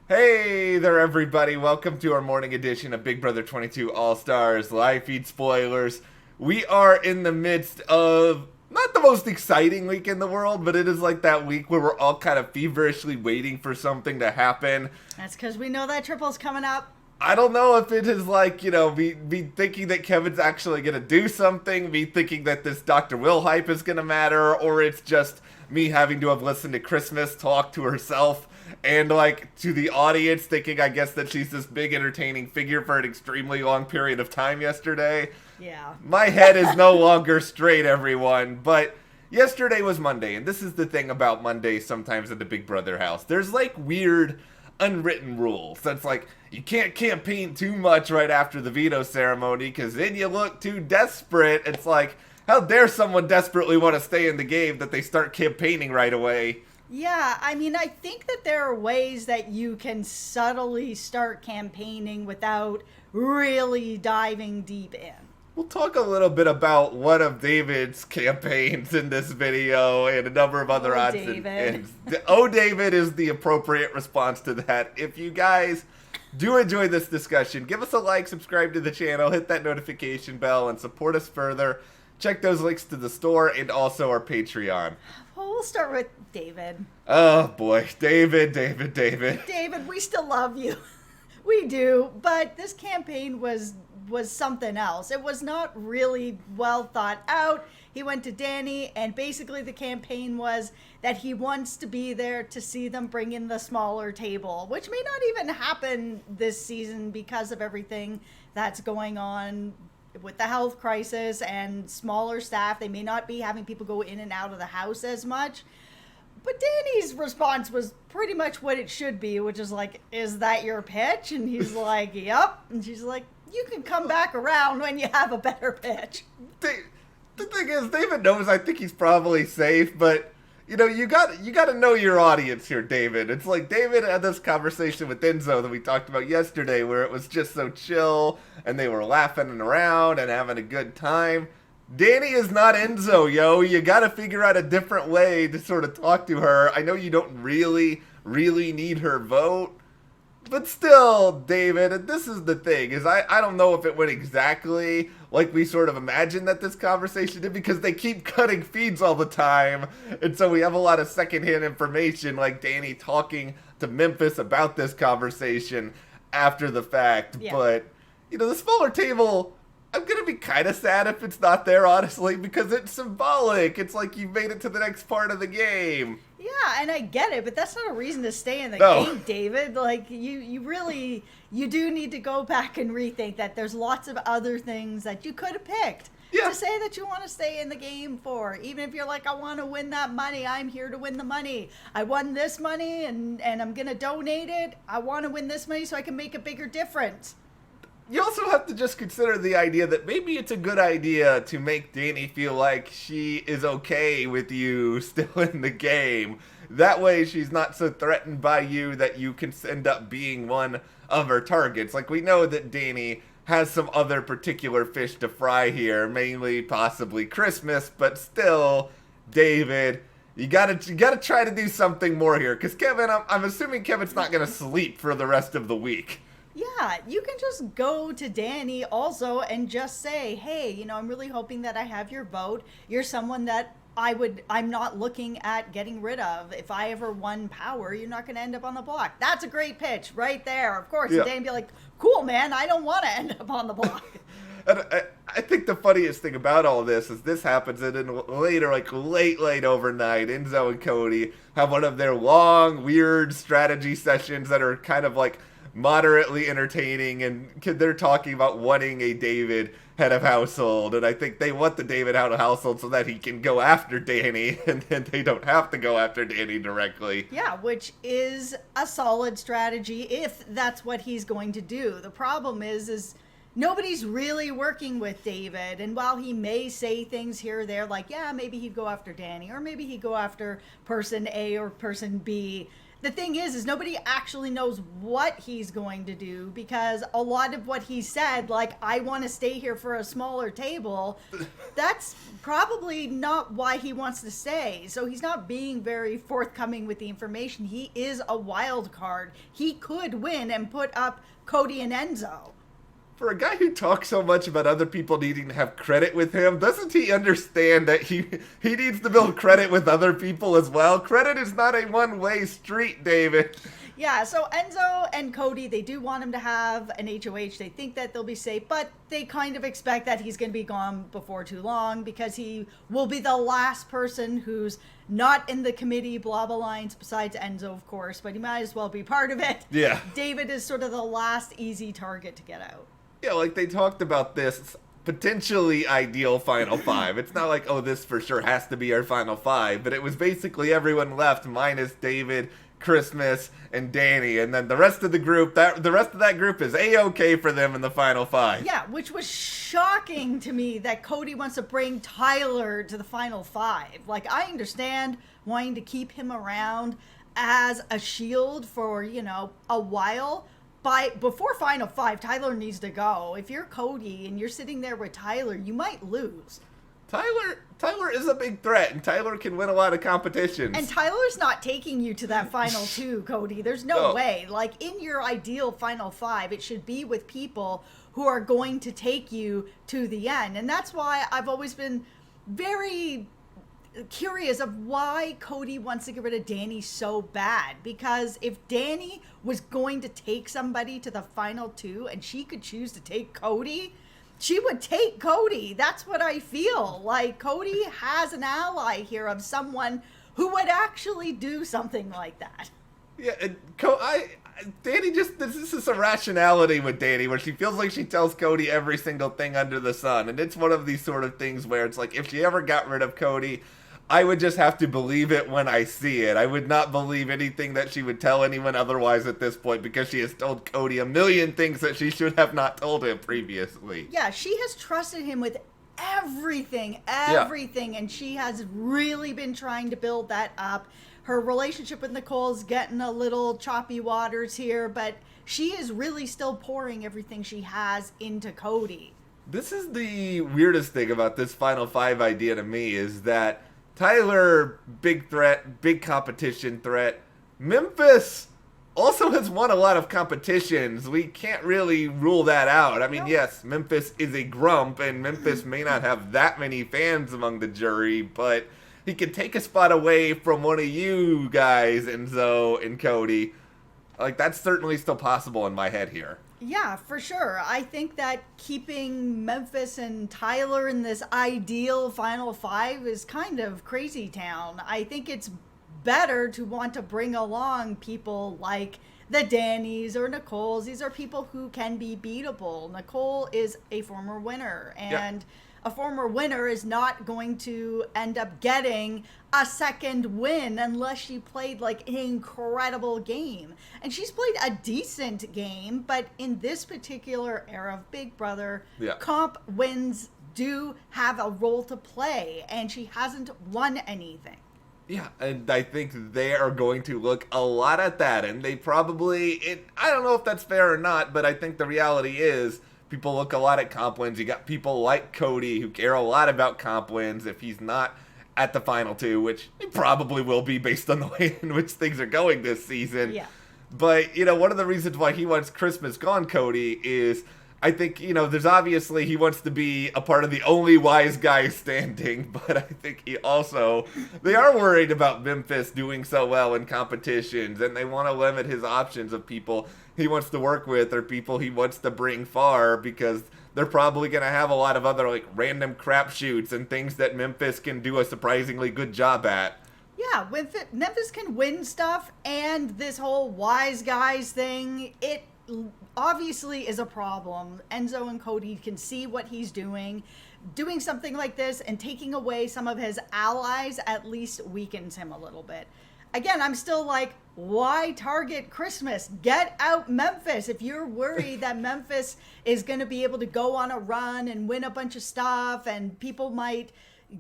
Hey there, everybody. Welcome to our morning edition of Big Brother 22 All-Stars live feed spoilers. We are in the midst of not the most exciting week in the world, but it is like that week where we're all kind of feverishly waiting for something to happen. That's because we know that triple's coming up. I don't know if it is like, me thinking that Kevin's actually going to do something, me thinking that this Dr. Will hype is going to matter, or it's just me having to have listened to Christmas talk to herself and, like, to the audience thinking, I guess, that she's this big entertaining figure for an extremely long period of time yesterday. Yeah. My head is no longer straight, everyone, but yesterday was Monday, and this is the thing about Mondays sometimes in the Big Brother house. There's, like, weird unwritten rules. That's like, you can't campaign too much right after the veto ceremony because then you look too desperate. It's like, how dare someone desperately want to stay in the game that they start campaigning right away? Yeah, I mean, I think that there are ways that you can subtly start campaigning without really diving deep in. We'll talk a little bit about one of David's campaigns in this video and a number of other odds and ends. Oh, David is the appropriate response to that. If you guys do enjoy this discussion, give us a like, subscribe to the channel, hit that notification bell, and support us further. Check those links to the store and also our Patreon. Well, we'll start with David. Oh, boy. David. David, we still love you. We do, but this campaign was something else. It was not really well thought out. He went to Danny, and basically the campaign was that he wants to be there to see them bring in the smaller table, which may not even happen this season because of everything that's going on with the health crisis and smaller staff. They may not be having people go in and out of the house as much. But Danny's response was pretty much what it should be, which is like, is that your pitch? And he's like, yep. And she's like, you can come back around when you have a better pitch. The thing is, David knows I think he's probably safe, but you got to know your audience here, David. It's like David had this conversation with Enzo that we talked about yesterday, where it was just so chill and they were laughing and around and having a good time. Danny is not Enzo, yo. You got to figure out a different way to sort of talk to her. I know you don't really need her vote. But still, David, and this is the thing, is I don't know if it went exactly like we sort of imagined that this conversation did, because they keep cutting feeds all the time, and so we have a lot of secondhand information, like Danny talking to Memphis about this conversation after the fact. Yeah. But, the smaller table, I'm going to be kind of sad if it's not there, honestly, because it's symbolic. It's like you made it to the next part of the game. Yeah, and I get it, but that's not a reason to stay in the game, David. Like, you really do need to go back and rethink that there's lots of other things that you could have picked to say that you want to stay in the game for. Even if you're like, I want to win that money, I'm here to win the money. I won this money, and I'm going to donate it. I want to win this money so I can make a bigger difference. You also have to just consider the idea that maybe it's a good idea to make Danny feel like she is okay with you still in the game. That way she's not so threatened by you that you can end up being one of her targets. Like, we know that Danny has some other particular fish to fry here, mainly possibly Christmas, but still, David, you gotta try to do something more here. Because Kevin, I'm assuming Kevin's not gonna sleep for the rest of the week. Yeah, you can just go to Danny also and just say, hey, I'm really hoping that I have your vote. You're someone that I'm not looking at getting rid of. If I ever won power, you're not going to end up on the block. That's a great pitch right there. Of course, yeah. And Danny be like, cool, man, I don't want to end up on the block. And I think the funniest thing about all this is this happens, and then later, like late overnight, Enzo and Cody have one of their long, weird strategy sessions that are kind of like moderately entertaining, and they're talking about wanting a David head of household, and I think they want the David head of household so that he can go after Danny, and then they don't have to go after Danny directly. Yeah, which is a solid strategy if that's what he's going to do. The problem is nobody's really working with David, and while he may say things here or there like, yeah, maybe he'd go after Danny, or maybe he'd go after person A or person B, the thing is nobody actually knows what he's going to do, because a lot of what he said, like, I want to stay here for a smaller table, that's probably not why he wants to stay. So he's not being very forthcoming with the information. He is a wild card. He could win and put up Cody and Enzo. For a guy who talks so much about other people needing to have credit with him, doesn't he understand that he needs to build credit with other people as well? Credit is not a one-way street, David. Yeah, so Enzo and Cody, they do want him to have an HOH. They think that they'll be safe, but they kind of expect that he's going to be gone before too long, because he will be the last person who's not in the committee, blah, blah, lines, besides Enzo, of course, but he might as well be part of it. Yeah. David is sort of the last easy target to get out. Yeah, like they talked about this potentially ideal Final Five. It's not like, oh, this for sure has to be our Final Five, but it was basically everyone left minus David, Christmas, and Danny, and then the rest of the group, the rest of that group is A-okay for them in the Final Five. Yeah, which was shocking to me that Cody wants to bring Tyler to the Final Five. Like, I understand wanting to keep him around as a shield for, a while. Before Final Five, Tyler needs to go. If you're Cody and you're sitting there with Tyler, you might lose. Tyler is a big threat, and Tyler can win a lot of competitions. And Tyler's not taking you to that Final Two, Cody. There's no way. Like, in your ideal Final Five, it should be with people who are going to take you to the end. And that's why I've always been very curious of why Cody wants to get rid of Danny so bad, because if Danny was going to take somebody to the Final Two and she could choose to take Cody, she would take Cody. That's what I feel like. Cody has an ally here of someone who would actually do something like that. Yeah, and Danny this is a rationality with Danny where she feels like she tells Cody every single thing under the sun, and it's one of these sort of things where it's like, if she ever got rid of Cody, I would just have to believe it when I see it. I would not believe anything that she would tell anyone otherwise at this point, because she has told Cody a million things that she should have not told him previously. Yeah, she has trusted him with everything, and she has really been trying to build that up. Her relationship with Nicole's getting a little choppy waters here, but she is really still pouring everything she has into Cody. This is the weirdest thing about this Final Five idea to me, is that Tyler, big threat, big competition threat. Memphis also has won a lot of competitions. We can't really rule that out. I mean, yes, Memphis is a grump, and Memphis may not have that many fans among the jury, but he can take a spot away from one of you guys, Enzo and Cody. Like, that's certainly still possible in my head here. Yeah, for sure. I think that keeping Memphis and Tyler in this ideal Final Five is kind of crazy town. I think it's better to want to bring along people like the Dannys or Nicole's. These are people who can be beatable. Nicole is a former winner, and a former winner is not going to end up getting a second win unless she played like an incredible game. And she's played a decent game, but in this particular era of Big Brother, comp wins do have a role to play, and she hasn't won anything. Yeah, and I think they are going to look a lot at that, and they probably, I don't know if that's fair or not, but I think the reality is people look a lot at comp wins. You got people like Cody who care a lot about comp wins if he's not at the Final Two, which he probably will be based on the way in which things are going this season. Yeah. But, one of the reasons why he wants Christmas gone, Cody, is I think, there's obviously he wants to be a part of the only wise guy standing, but I think they are worried about Memphis doing so well in competitions, and they want to limit his options of people he wants to work with or people he wants to bring far, because they're probably going to have a lot of other like random crapshoots and things that Memphis can do a surprisingly good job at. Yeah, Memphis can win stuff, and this whole wise guys thing, it obviously is a problem. Enzo and Cody can see what he's doing. Doing something like this and taking away some of his allies at least weakens him a little bit. Again, I'm still like, why target Christmas? Get out Memphis. If you're worried that Memphis is going to be able to go on a run and win a bunch of stuff and people might,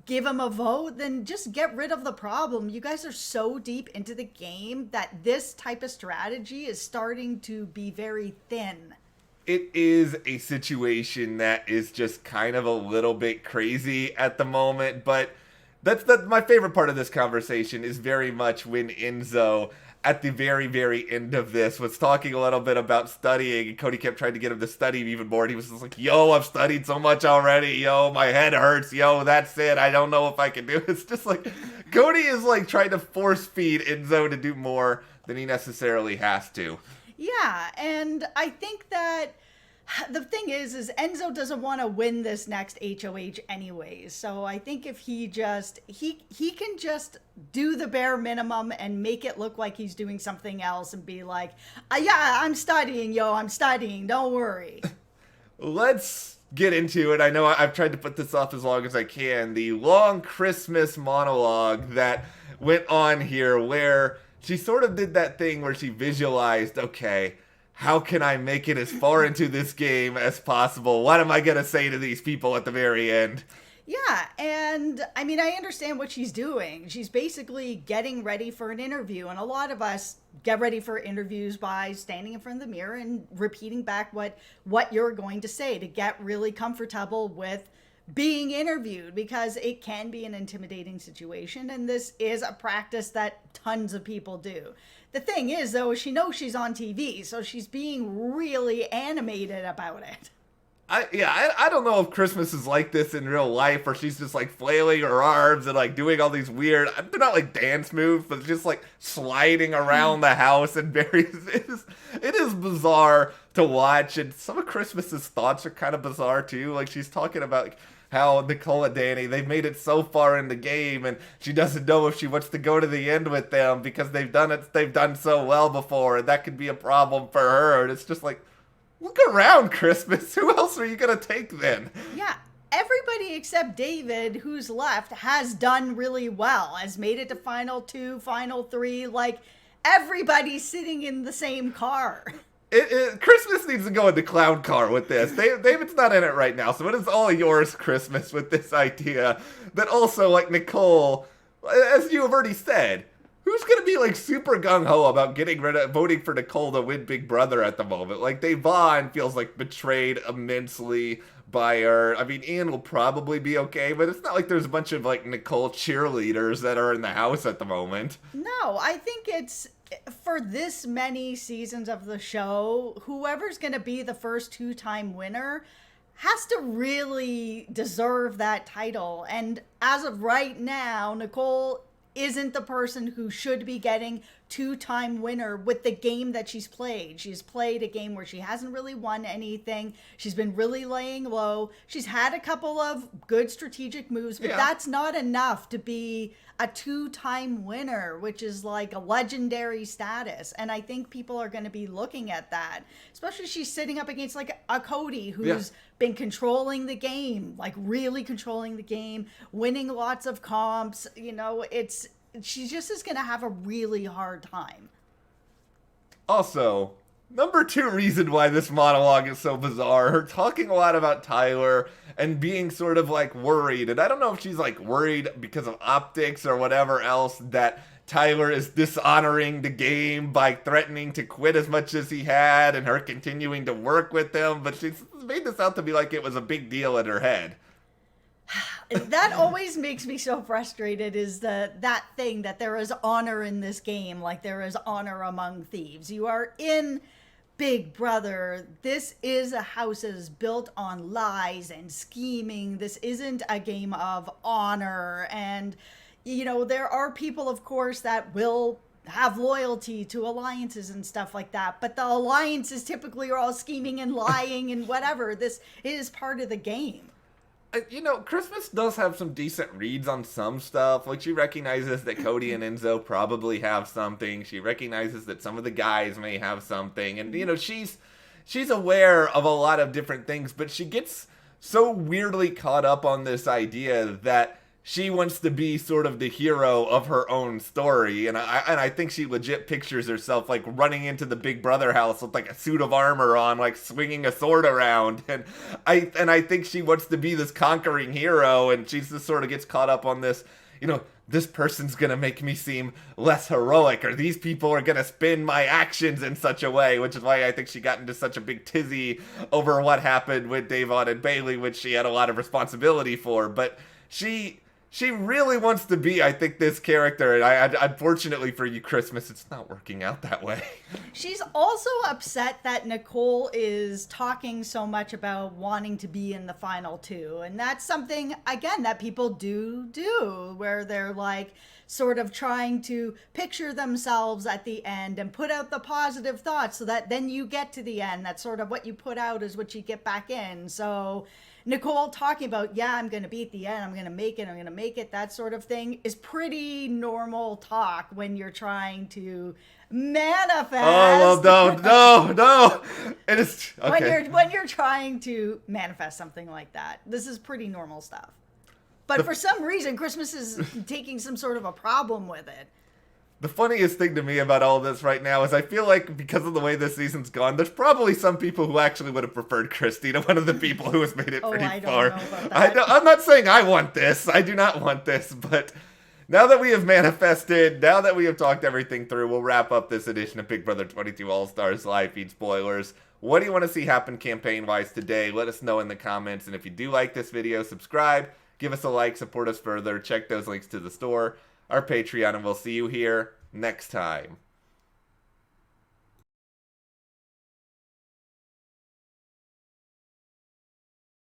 give him a vote, then just get rid of the problem. You guys are so deep into the game that this type of strategy is starting to be very thin. It is a situation that is just kind of a little bit crazy at the moment, but that's my favorite part of this conversation is very much when Enzo, at the very, very end of this, was talking a little bit about studying, and Cody kept trying to get him to study even more, and he was just like, yo, I've studied so much already, yo, my head hurts, yo, that's it, I don't know if I can do it. It's just like, Cody is like trying to force feed Enzo to do more than he necessarily has to. Yeah, and I think that the thing is Enzo doesn't want to win this next HOH anyways. So I think if he can just do the bare minimum and make it look like he's doing something else and be like, yeah, I'm studying, yo, I'm studying, don't worry. Let's get into it. I know I've tried to put this off as long as I can. The long Christmas monologue that went on here where she sort of did that thing where she visualized, okay, how can I make it as far into this game as possible? What am I going to say to these people at the very end? Yeah, and I mean, I understand what she's doing. She's basically getting ready for an interview, and a lot of us get ready for interviews by standing in front of the mirror and repeating back what you're going to say to get really comfortable with being interviewed, because it can be an intimidating situation, and this is a practice that tons of people do. The thing is, though, she knows she's on TV, so she's being really animated about it. I don't know if Christmas is like this in real life, or she's just like flailing her arms and like doing all these weird, they're not like dance moves, but just like sliding around the house and various, it is bizarre to watch, and some of Christmas's thoughts are kind of bizarre too. Like she's talking about like, how Nicole and Danny, they've made it so far in the game, and she doesn't know if she wants to go to the end with them because they've done so well before, and that could be a problem for her. And it's just like, look around, Christmas. Who else are you gonna take then? Yeah, everybody except David, who's left, has done really well, has made it to Final 2, Final 3, like, everybody's sitting in the same car. Christmas needs to go in the clown car with this. David's not in it right now, so it is all yours, Christmas, with this idea that also, like, Nicole, as you have already said, who's going to be, like, super gung-ho about voting for Nicole to win Big Brother at the moment? Like, Devon feels, like, betrayed immensely by her. I mean, Ian will probably be okay, but it's not like there's a bunch of, like, Nicole cheerleaders that are in the house at the moment. No, I think it's, for this many seasons of the show, whoever's going to be the first two-time winner has to really deserve that title. And as of right now, Nicole isn't the person who should be getting two-time winner with the game that she's played. She's played a game where she hasn't really won anything. She's been really laying low. She's had a couple of good strategic moves, but that's not enough to be a two-time winner, which is like a legendary status. And I think people are going to be looking at that, especially she's sitting up against like a Cody who's been controlling the game, like really controlling the game, winning lots of comps. You know, she just is going to have a really hard time. Also, number 2 reason why this monologue is so bizarre, her talking a lot about Tyler and being sort of like worried. And I don't know if she's like worried because of optics or whatever else that Tyler is dishonoring the game by threatening to quit as much as he had and her continuing to work with him. But she's made this out to be like it was a big deal in her head. That always makes me so frustrated, is that thing that there is honor in this game, like there is honor among thieves. You are in Big Brother. This is a house that is built on lies and scheming. This isn't a game of honor. And, you know, there are people, of course, that will have loyalty to alliances and stuff like that. But the alliances typically are all scheming and lying and whatever. This is part of the game. You know, Christmas does have some decent reads on some stuff. Like, she recognizes that Cody and Enzo probably have something. She recognizes that some of the guys may have something. And, you know, she's aware of a lot of different things, but she gets so weirdly caught up on this idea that she wants to be sort of the hero of her own story, and I think she legit pictures herself like running into the Big Brother house with like a suit of armor on, like swinging a sword around, and I think she wants to be this conquering hero, and she just sort of gets caught up on this, this person's gonna make me seem less heroic, or these people are gonna spin my actions in such a way, which is why I think she got into such a big tizzy over what happened with Davon and Bailey, which she had a lot of responsibility for, but she really wants to be, I think, this character, and unfortunately for you, Christmas, it's not working out that way. She's also upset that Nicole is talking so much about wanting to be in the final two, and that's something, again, that people do, where they're like sort of trying to picture themselves at the end and put out the positive thoughts so that then you get to the end. That's sort of what you put out is what you get back in. So Nicole talking about, yeah, I'm going to be at the end, I'm going to make it, that sort of thing is pretty normal talk when you're trying to manifest. Oh, well, no. It is, okay. When you're trying to manifest something like that, this is pretty normal stuff. But for some reason, Christmas is taking some sort of a problem with it. The funniest thing to me about all this right now is I feel like because of the way this season's gone, there's probably some people who actually would have preferred Christy to one of the people who has made it pretty I don't far. know about that. I'm not saying I want this. I do not want this. But now that we have manifested, now that we have talked everything through, we'll wrap up this edition of Big Brother 22 All-Stars Live Feed Spoilers. What do you want to see happen campaign-wise today? Let us know in the comments. And if you do like this video, subscribe, give us a like, support us further, check those links to the store, our Patreon, and we'll see you here next time.